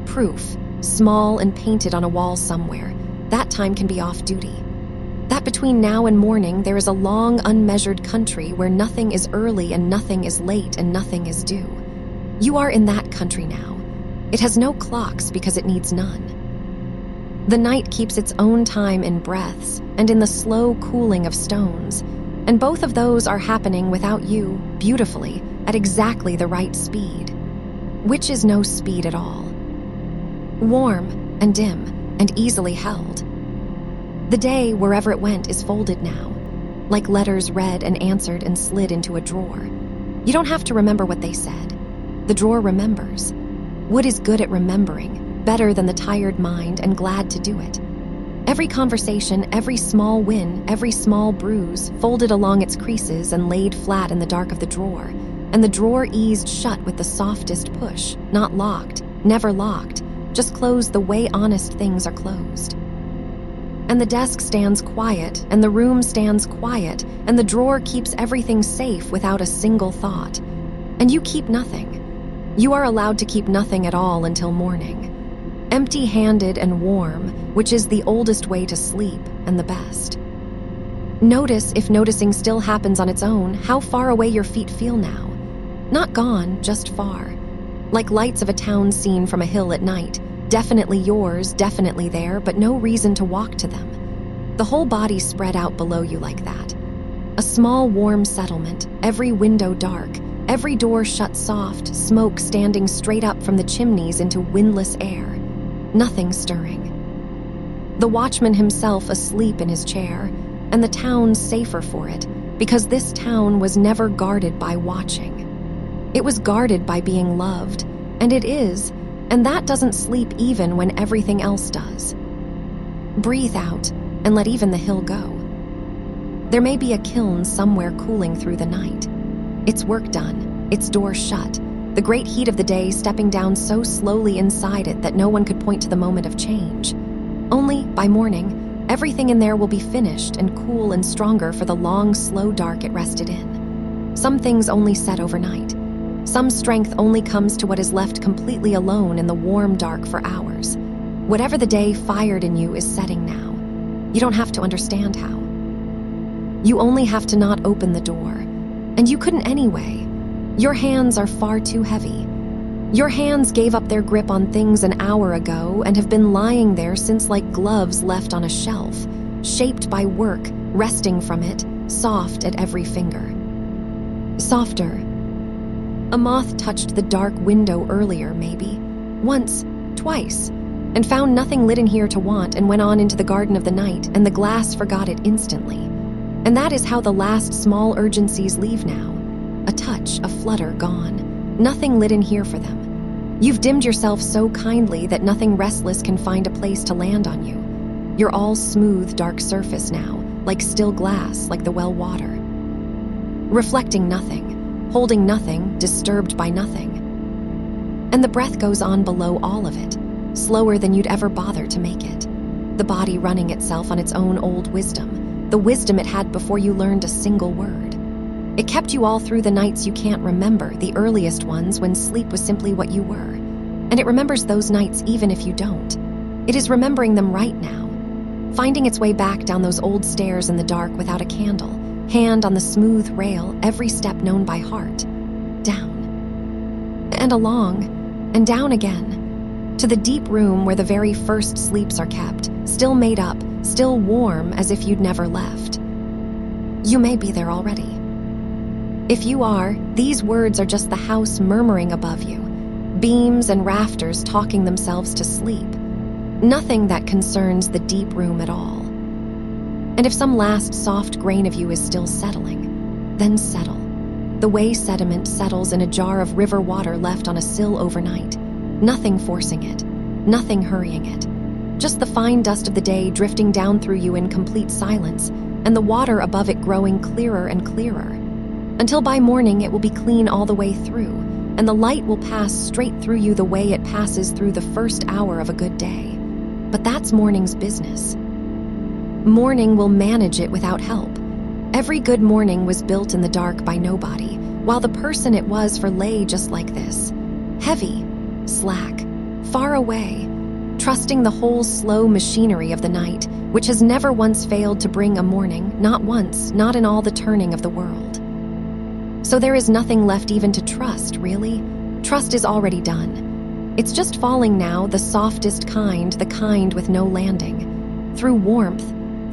Proof, small and painted on a wall somewhere, that time can be off duty. That between now and morning there is a long, unmeasured country where nothing is early and nothing is late and nothing is due. You are in that country now. It has no clocks because it needs none. The night keeps its own time in breaths and in the slow cooling of stones, and both of those are happening without you, beautifully, at exactly the right speed, which is no speed at all. Warm and dim and easily held. The day, wherever it went, is folded now, like letters read and answered and slid into a drawer. You don't have to remember what they said. The drawer remembers. Wood is good at remembering, better than the tired mind, and glad to do it. Every conversation, every small win, every small bruise, folded along its creases and laid flat in the dark of the drawer, and the drawer eased shut with the softest push, not locked, never locked, just closed the way honest things are closed. And the desk stands quiet, and the room stands quiet, and the drawer keeps everything safe without a single thought. And you keep nothing. You are allowed to keep nothing at all until morning. Empty-handed and warm, which is the oldest way to sleep and the best. Notice, if noticing still happens on its own, how far away your feet feel now. Not gone, just far. Like lights of a town seen from a hill at night. Definitely yours, definitely there, but no reason to walk to them. The whole body spread out below you like that. A small warm settlement, every window dark, every door shut soft, smoke standing straight up from the chimneys into windless air. Nothing stirring. The watchman himself asleep in his chair, and the town safer for it, because this town was never guarded by watching. It was guarded by being loved, And it is, and that doesn't sleep even when everything else does. Breathe out and let even the hill go. There may be a kiln somewhere cooling through the night. Its work done, its doors shut, the great heat of the day stepping down so slowly inside it that no one could point to the moment of change. Only, by morning, everything in there will be finished and cool and stronger for the long, slow dark it rested in. Some things only set overnight. Some strength only comes to what is left completely alone in the warm dark for hours. Whatever the day fired in you is setting now. You don't have to understand how. You only have to not open the door. And you couldn't anyway. Your hands are far too heavy. Your hands gave up their grip on things an hour ago and have been lying there since like gloves left on a shelf, shaped by work, resting from it, soft at every finger. Softer. A moth touched the dark window earlier, maybe. Once, twice, and found nothing lit in here to want and went on into the garden of the night, and the glass forgot it instantly. And that is how the last small urgencies leave now. A touch, a flutter, gone. Nothing lit in here for them. You've dimmed yourself so kindly that nothing restless can find a place to land on you. You're all smooth, dark surface now, like still glass, like the well water. Reflecting nothing, holding nothing, disturbed by nothing. And the breath goes on below all of it, slower than you'd ever bother to make it. The body running itself on its own old wisdom, the wisdom it had before you learned a single word. It kept you all through the nights you can't remember, the earliest ones when sleep was simply what you were. And it remembers those nights even if you don't. It is remembering them right now, finding its way back down those old stairs in the dark without a candle, hand on the smooth rail, every step known by heart. Down. And along, and down again, to the deep room where the very first sleeps are kept, still made up, still warm as if you'd never left. You may be there already. If you are, these words are just the house murmuring above you, beams and rafters talking themselves to sleep. Nothing that concerns the deep room at all. And if some last soft grain of you is still settling, then settle. The way sediment settles in a jar of river water left on a sill overnight. Nothing forcing it, nothing hurrying it. Just the fine dust of the day drifting down through you in complete silence, and the water above it growing clearer and clearer. Until by morning it will be clean all the way through, and the light will pass straight through you the way it passes through the first hour of a good day. But that's morning's business. Morning will manage it without help. Every good morning was built in the dark by nobody, while the person it was for lay just like this. Heavy, slack, far away, trusting the whole slow machinery of the night, which has never once failed to bring a morning, not once, not in all the turning of the world. So there is nothing left even to trust, really. Trust is already done. It's just falling now, the softest kind, the kind with no landing. Through warmth,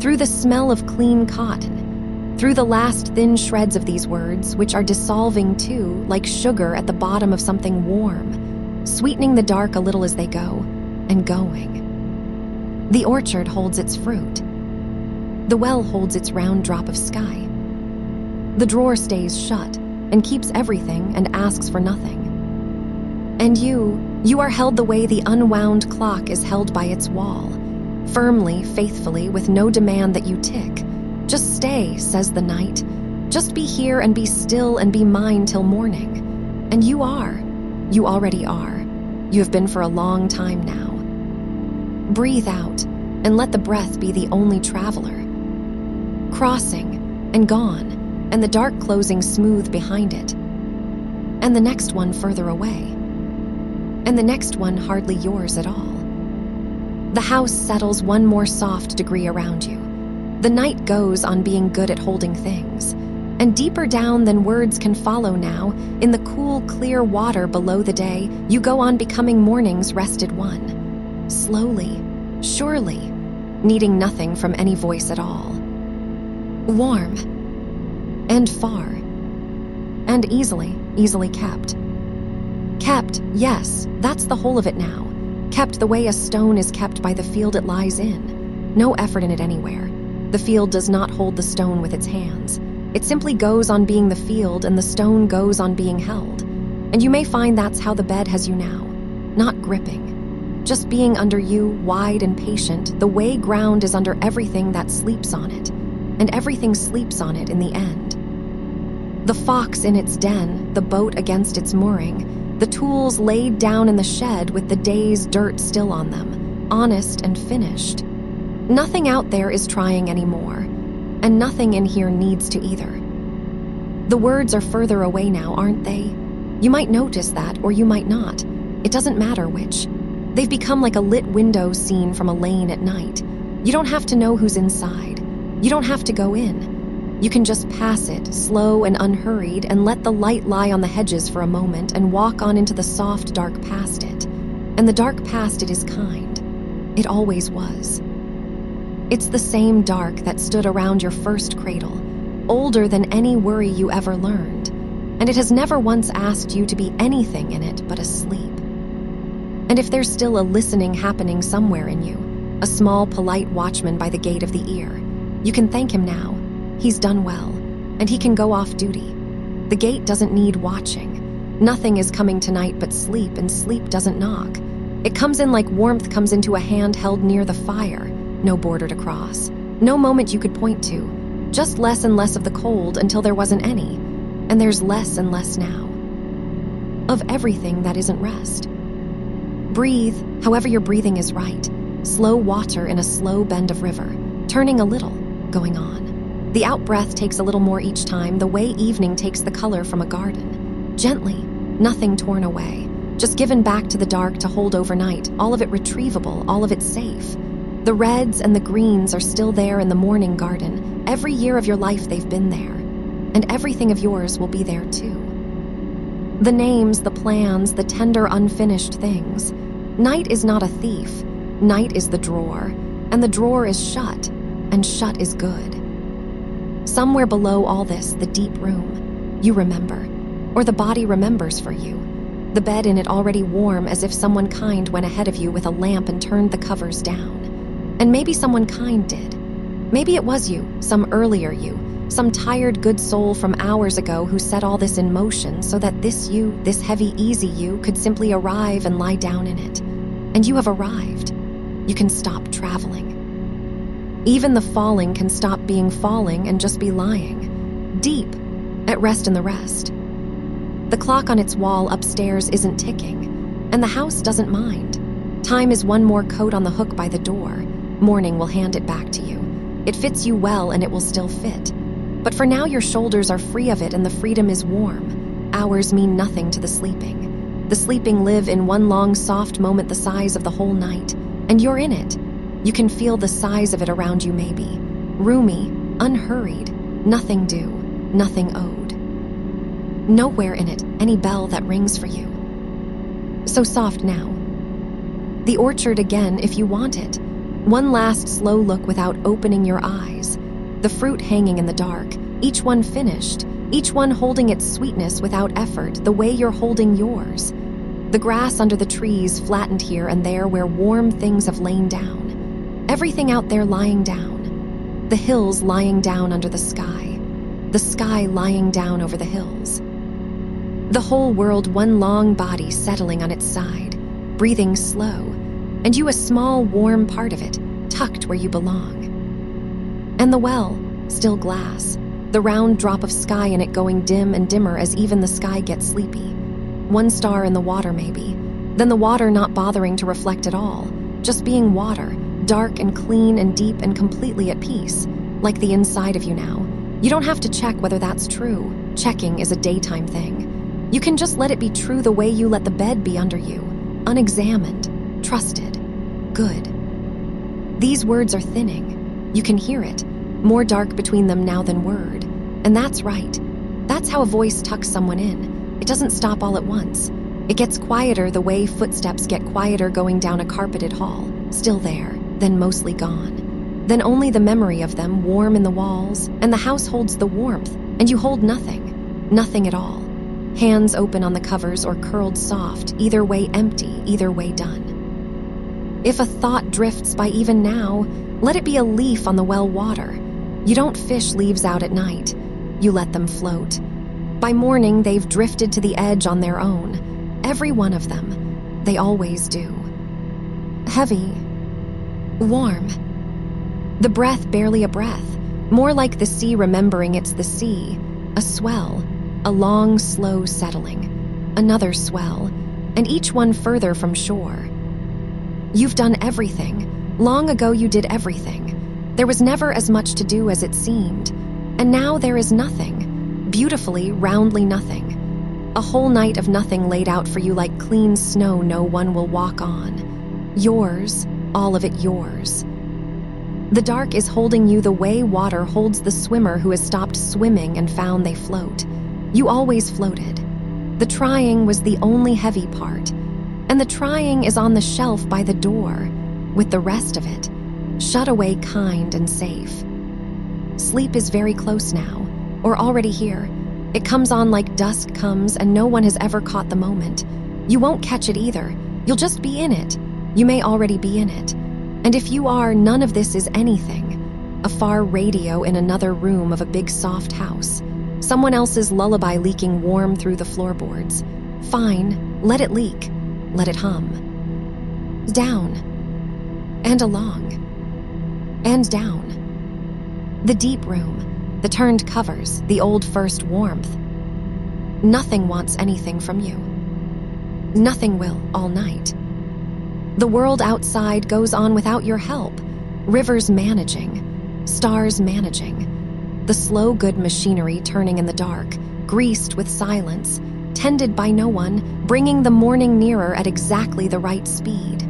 through the smell of clean cotton, through the last thin shreds of these words, which are dissolving too, like sugar at the bottom of something warm, sweetening the dark a little as they go, and going. The orchard holds its fruit. The well holds its round drop of sky. The drawer stays shut and keeps everything and asks for nothing. And you are held the way the unwound clock is held by its wall, firmly, faithfully, with no demand that you tick. Just stay, says the night. Just be here and be still and be mine till morning. And you are. You already are. You have been for a long time now. Breathe out and let the breath be the only traveler. Crossing and gone, and the dark closing smooth behind it. And the next one further away. And the next one hardly yours at all. The house settles one more soft degree around you. The night goes on being good at holding things. And deeper down than words can follow now, in the cool, clear water below the day, you go on becoming morning's rested one. Slowly, surely, needing nothing from any voice at all. Warm. And far. And easily kept. Kept, yes, that's the whole of it now. Kept the way a stone is kept by the field it lies in. No effort in it anywhere. The field does not hold the stone with its hands. It simply goes on being the field, and the stone goes on being held. And you may find that's how the bed has you now, not gripping, just being under you, wide and patient, the way ground is under everything that sleeps on it, and everything sleeps on it in the end. The fox in its den, the boat against its mooring, the tools laid down in the shed with the day's dirt still on them, honest and finished. Nothing out there is trying anymore, and nothing in here needs to either. The words are further away now, aren't they? You might notice that, or you might not. It doesn't matter which. They've become like a lit window scene from a lane at night. You don't have to know who's inside. You don't have to go in. You can just pass it, slow and unhurried, and let the light lie on the hedges for a moment and walk on into the soft dark past it. And the dark past it is kind. It always was. It's the same dark that stood around your first cradle, older than any worry you ever learned, and it has never once asked you to be anything in it but asleep. And if there's still a listening happening somewhere in you, a small, polite watchman by the gate of the ear, you can thank him now. He's done well, and he can go off duty. The gate doesn't need watching. Nothing is coming tonight but sleep, and sleep doesn't knock. It comes in like warmth comes into a hand held near the fire, no border to cross, no moment you could point to, just less and less of the cold until there wasn't any, and there's less and less now. Of everything that isn't rest. Breathe, however your breathing is right. Slow water in a slow bend of river, turning a little, going on. The out-breath takes a little more each time, the way evening takes the color from a garden. Gently, nothing torn away, just given back to the dark to hold overnight, all of it retrievable, all of it safe. The reds and the greens are still there in the morning garden. Every year of your life they've been there, and everything of yours will be there too. The names, the plans, the tender unfinished things. Night is not a thief. Night is the drawer, and the drawer is shut, and shut is good. Somewhere below all this, the deep room, you remember, or the body remembers for you. The bed in it already warm as if someone kind went ahead of you with a lamp and turned the covers down. And maybe someone kind did. Maybe it was you, some earlier you, some tired good soul from hours ago who set all this in motion so that this you, this heavy, easy you, could simply arrive and lie down in it. And you have arrived. You can stop traveling. Even the falling can stop being falling and just be lying, deep, at rest in the rest. The clock on its wall upstairs isn't ticking, and the house doesn't mind. Time is one more coat on the hook by the door. Morning will hand it back to you. It fits you well and it will still fit. But for now your shoulders are free of it and the freedom is warm. Hours mean nothing to the sleeping. The sleeping live in one long soft moment the size of the whole night. And you're in it. You can feel the size of it around you maybe. Roomy, unhurried, nothing due, nothing owed. Nowhere in it any bell that rings for you. So soft now. The orchard again if you want it. One last slow look without opening your eyes. The fruit hanging in the dark, each one finished, each one holding its sweetness without effort, the way you're holding yours. The grass under the trees flattened here and there where warm things have lain down. Everything out there lying down. The hills lying down under the sky lying down over the hills. The whole world one long body settling on its side, breathing slow, and you a small warm part of it, tucked where you belong. And the well, still glass, the round drop of sky in it going dim and dimmer as even the sky gets sleepy. One star in the water maybe, then the water not bothering to reflect at all, just being water, dark and clean and deep and completely at peace, like the inside of you now. You don't have to check whether that's true. Checking is a daytime thing. You can just let it be true the way you let the bed be under you, unexamined, trusted, good. These words are thinning. You can hear it, more dark between them now than word. And that's right. That's how a voice tucks someone in. It doesn't stop all at once. It gets quieter the way footsteps get quieter going down a carpeted hall, still there, then mostly gone. Then only the memory of them warm in the walls, and the house holds the warmth, and you hold nothing, nothing at all. Hands open on the covers or curled soft, either way empty, either way done. If a thought drifts by even now, let it be a leaf on the well water. You don't fish leaves out at night. You let them float. By morning, they've drifted to the edge on their own. Every one of them. They always do. Heavy. Warm. The breath barely a breath. More like the sea remembering it's the sea. A swell. A long, slow settling. Another swell. And each one further from shore. You've done everything. Long ago you did everything. There was never as much to do as it seemed. And now there is nothing. Beautifully, roundly nothing. A whole night of nothing laid out for you like clean snow no one will walk on. Yours, all of it yours. The dark is holding you the way water holds the swimmer who has stopped swimming and found they float. You always floated. The trying was the only heavy part. And the trying is on the shelf by the door, with the rest of it, shut away kind and safe. Sleep is very close now, or already here. It comes on like dusk comes and no one has ever caught the moment. You won't catch it either. You'll just be in it. You may already be in it. And if you are, none of this is anything. A far radio in another room of a big soft house. Someone else's lullaby leaking warm through the floorboards. Fine, let it leak. Let it hum. Down. And along. And down. The deep room, the turned covers, the old first warmth. Nothing wants anything from you. Nothing will all night. The world outside goes on without your help. Rivers managing, stars managing. The slow good machinery turning in the dark, greased with silence, tended by no one, bringing the morning nearer at exactly the right speed.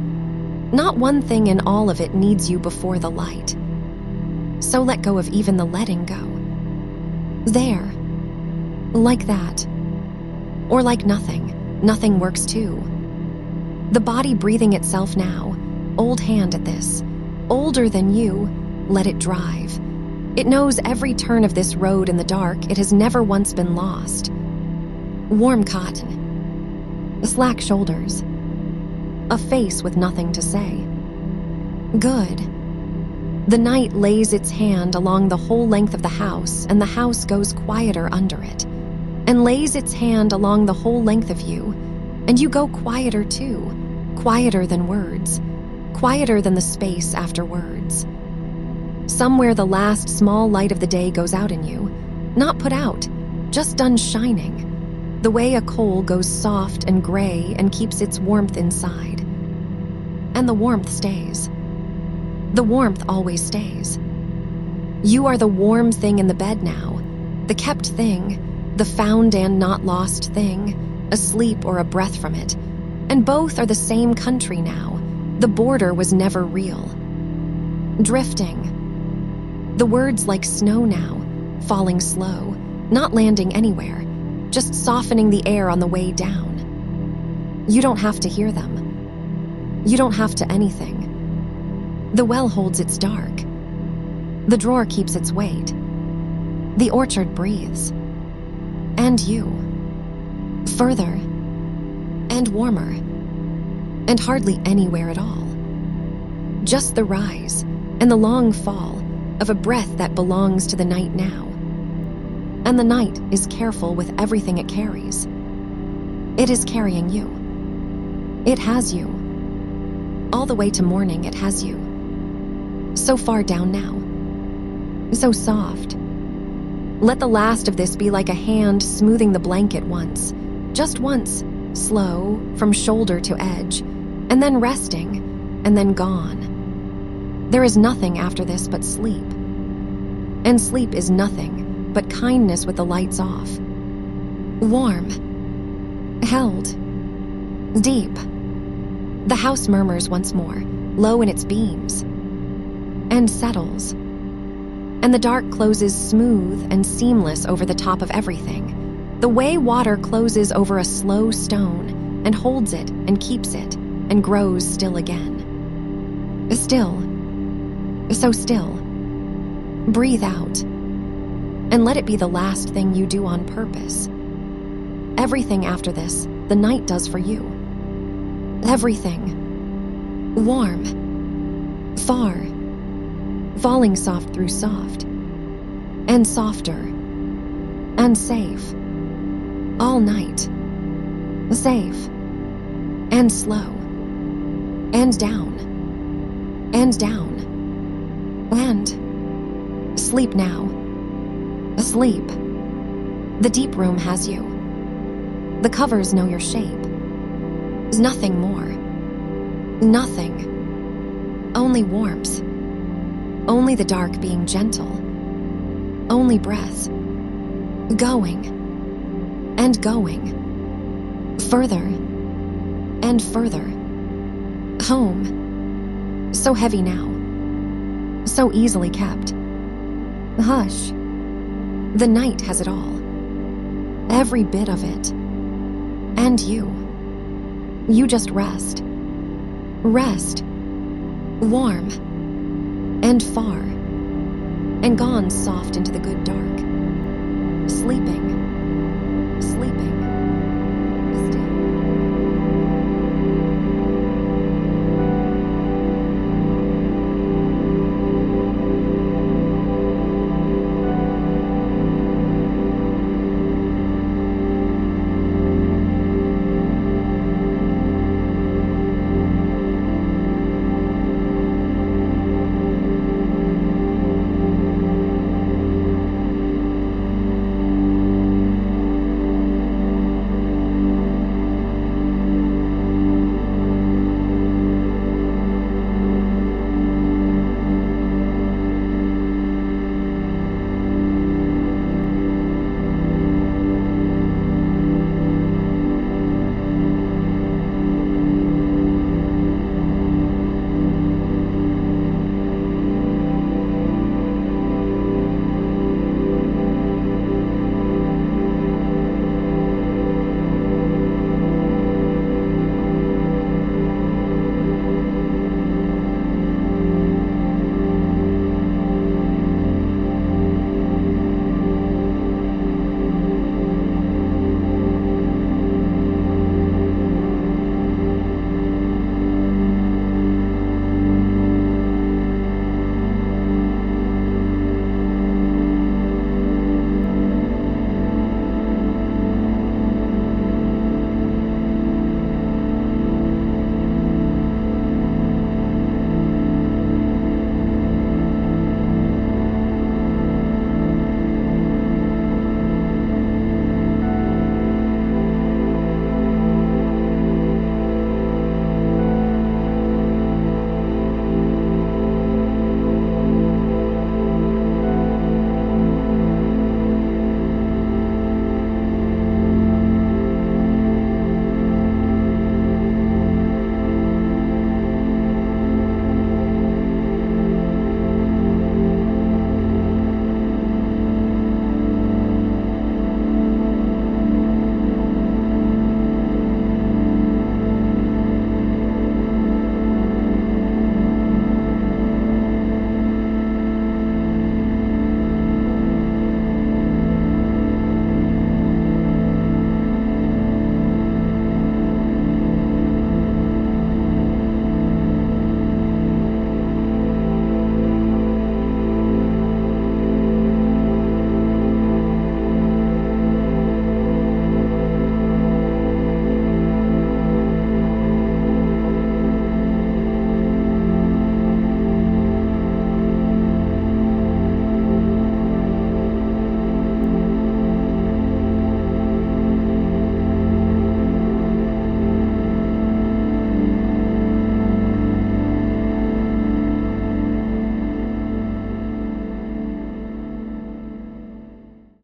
Not one thing in all of it needs you before the light. So let go of even the letting go. There. Like that. Or like nothing. Nothing works too. The body breathing itself now. Old hand at this. Older than you. Let it drive. It knows every turn of this road in the dark. It has never once been lost. Warm cotton. Slack shoulders. A face with nothing to say. Good. The night lays its hand along the whole length of the house, and the house goes quieter under it, and lays its hand along the whole length of you, and you go quieter too, quieter than words, quieter than the space after words. Somewhere the last small light of the day goes out in you, not put out, just done shining, the way a coal goes soft and gray and keeps its warmth inside. And the warmth stays. The warmth always stays. You are the warm thing in the bed now, the kept thing, the found and not lost thing, asleep or a breath from it. And both are the same country now. The border was never real. Drifting. The words like snow now, falling slow, not landing anywhere, just softening the air on the way down. You don't have to hear them. You don't have to anything. The well holds its dark. The drawer keeps its weight. The orchard breathes. And you. Further. And warmer. And hardly anywhere at all. Just the rise and the long fall of a breath that belongs to the night now. And the night is careful with everything it carries. It is carrying you. It has you. All the way to morning it has you. So far down now. So soft. Let the last of this be like a hand smoothing the blanket once. Just once. Slow, from shoulder to edge. And then resting. And then gone. There is nothing after this but sleep. And sleep is nothing but kindness with the lights off. Warm. Held. Deep. The house murmurs once more, low in its beams. And settles. And the dark closes smooth and seamless over the top of everything. The way water closes over a slow stone and holds it and keeps it and grows still again. Still. So still. Breathe out. And let it be the last thing you do on purpose. Everything after this, the night does for you. Everything. Warm. Far. Falling soft through soft. And softer. And safe. All night. Safe. And slow. And down. And down. And sleep now. Asleep. The deep room has you. The covers know your shape. Nothing more. Nothing. Only warmth. Only the dark being gentle. Only breath. Going. And going. Further. And further. Home. So heavy now. So easily kept. Hush. The night has it all. Every bit of it. And you. You just rest. Rest. Warm. And far. And gone soft into the good dark.